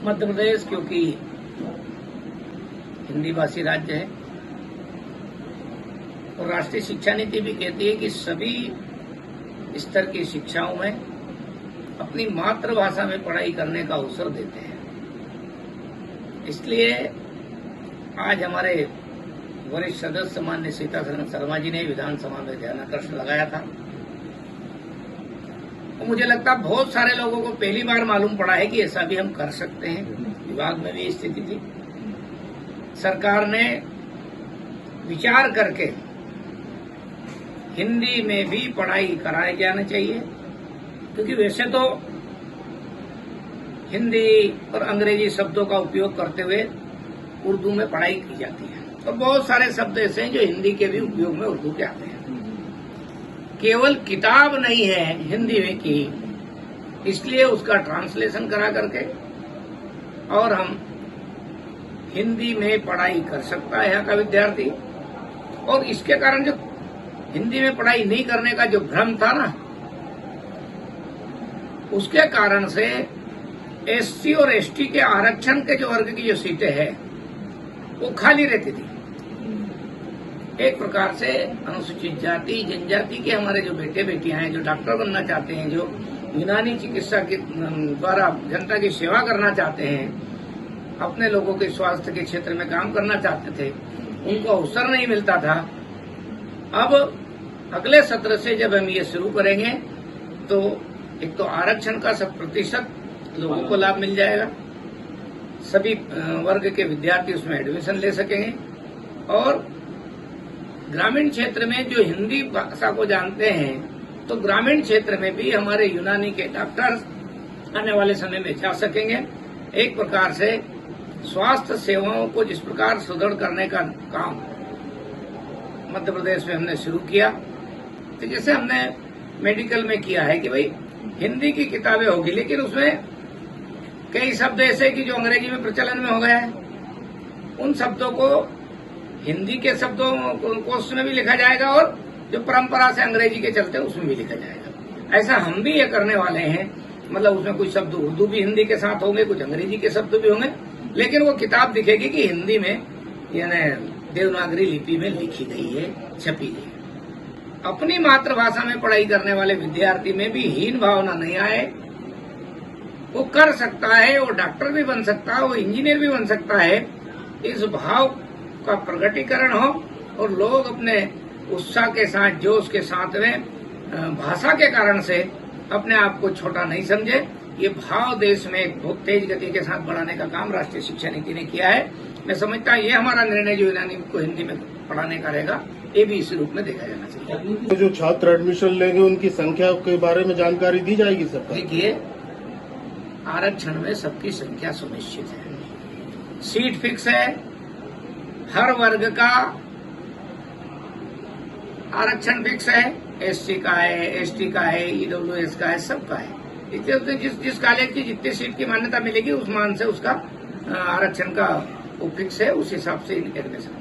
मध्य प्रदेश क्योंकि हिंदी भाषी राज्य है और राष्ट्रीय शिक्षा नीति भी कहती है कि सभी स्तर की शिक्षाओं में अपनी मातृभाषा में पढ़ाई करने का अवसर देते हैं। इसलिए आज हमारे वरिष्ठ सदस्य माननीय सीतासरन शर्मा जी ने विधानसभा में ध्यानाकर्षण लगाया था। तो मुझे लगता है बहुत सारे लोगों को पहली बार मालूम पड़ा है कि ऐसा भी हम कर सकते हैं। विभाग में भी स्थिति थी। सरकार ने विचार करके हिंदी में भी पढ़ाई कराई जाना चाहिए, क्योंकि वैसे तो हिंदी और अंग्रेजी शब्दों का उपयोग करते हुए उर्दू में पढ़ाई की जाती है और बहुत सारे शब्द ऐसे हैं जो हिंदी के भी उपयोग में उर्दू के आते हैं। केवल किताब नहीं है हिंदी में की, इसलिए उसका ट्रांसलेशन करा करके और हम हिंदी में पढ़ाई कर सकता है यहाँ का विद्यार्थी। और इसके कारण जो हिंदी में पढ़ाई नहीं करने का जो भ्रम था ना, उसके कारण से एससी और एसटी के आरक्षण के जो वर्ग की जो सीटें हैं वो खाली रहती थी। एक प्रकार से अनुसूचित जाति जनजाति के हमारे जो बेटे बेटियां हैं, जो डॉक्टर बनना चाहते हैं, जो यूनानी चिकित्सा के द्वारा जनता की सेवा करना चाहते हैं, अपने लोगों के स्वास्थ्य के क्षेत्र में काम करना चाहते थे, उनको अवसर नहीं मिलता था। अब अगले सत्र से जब हम ये शुरू करेंगे तो एक तो आरक्षण का 100% लोगों को लाभ मिल जाएगा, सभी वर्ग के विद्यार्थी उसमें एडमिशन ले सकेंगे और ग्रामीण क्षेत्र में जो हिंदी भाषा को जानते हैं तो ग्रामीण क्षेत्र में भी हमारे यूनानी के डॉक्टर आने वाले समय में जा सकेंगे। एक प्रकार से स्वास्थ्य सेवाओं को जिस प्रकार सुदृढ़ करने का काम मध्य प्रदेश में हमने शुरू किया, तो जैसे हमने मेडिकल में किया है कि भाई हिंदी की किताबें होगी, लेकिन उसमें कई शब्द ऐसे कि जो अंग्रेजी में प्रचलन में हो गया है, उन शब्दों को हिंदी के शब्दों को उसमें भी लिखा जाएगा और जो परंपरा से अंग्रेजी के चलते उसमें भी लिखा जाएगा। ऐसा हम भी ये करने वाले हैं। मतलब उसमें कुछ शब्द उर्दू भी हिंदी के साथ होंगे, कुछ अंग्रेजी के शब्द भी होंगे, लेकिन वो किताब दिखेगी कि हिंदी में यानी देवनागरी लिपि में लिखी गई है, छपी गई है। अपनी मातृभाषा में पढ़ाई करने वाले विद्यार्थी में भी हीन भावना नहीं आए। वो कर सकता है, वो डॉक्टर भी बन सकता है, वो इंजीनियर भी बन सकता है। इस भाव का प्रकटीकरण हो और लोग अपने उत्साह के साथ, जोश के साथ में भाषा के कारण से अपने आप को छोटा नहीं समझे। ये भाव देश में बहुत तेज गति के साथ बढ़ाने का काम राष्ट्रीय शिक्षा नीति ने किया है। मैं समझता हूँ ये हमारा निर्णय जो यूनानी को हिंदी में पढ़ाने का रहेगा, ये भी इस रूप में देखा जाना चाहिए। जो छात्र एडमिशन लेंगे उनकी संख्या के बारे में जानकारी दी जाएगी सबको। देखिए, आरक्षण में सबकी संख्या सुनिश्चित है, सीट फिक्स है, हर वर्ग का आरक्षण फिक्स है, एससी का है, एसटी का है, ईडब्ल्यूएस का है, सबका है। इसलिए जिस कॉलेज की जितनी सीट की मान्यता मिलेगी उस मान से उसका आरक्षण का वो फिक्स है, उस हिसाब से एडमिशन